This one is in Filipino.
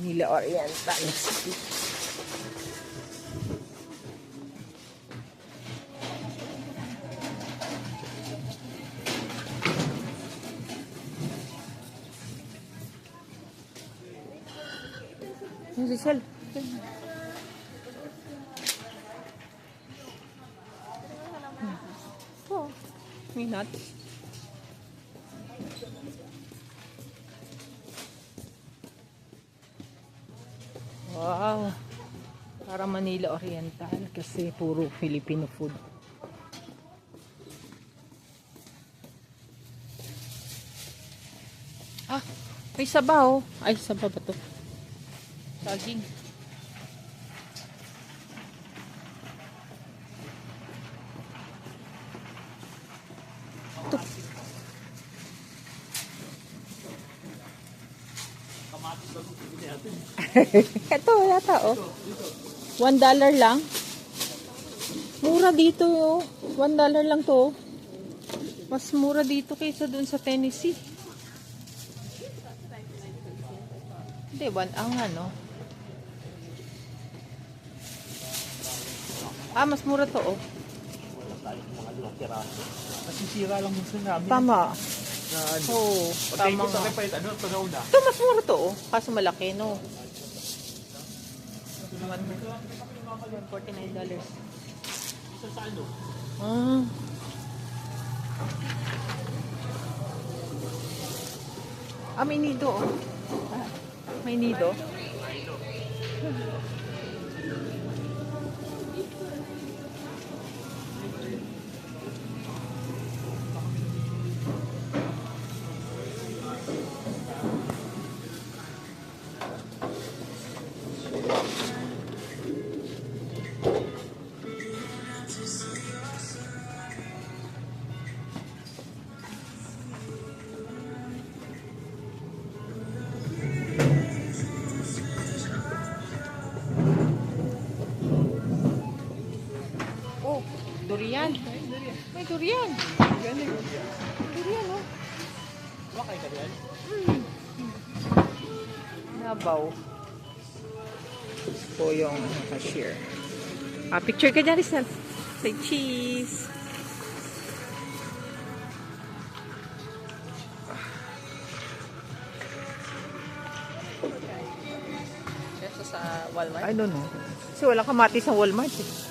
Manila Oriental. Rizal. Oh, may nuts. Wow. Para Manila Oriental kasi puro Filipino food. Ah, may sabaw. Ay, sabaw ba to? Saging. Ito. Ito yata oh. $1 lang. Mura dito oh. $1 lang to oh. Mas mura dito kaysa dun sa Tennessee. Hindi, ang ano. Ah, mas mura to oh. Masisira lang minsan namin. Tama. Na ano. Oo, Pagkain tama ko sa nga. repait, ano, ito na una. Ito, mas mura to oh. Kaso malaki no. $49. Isa sa ano? Ah. Ah, may nido oh. Ah, may nido. Oh, durian. May durian. Durian, oh. Wakay ka din? Nabaw. Po yung cashier. Ah, picture ka dyan, Rizal. Say cheese. Ito sa Walmart? I don't know. Kasi wala kamatis sa Walmart eh.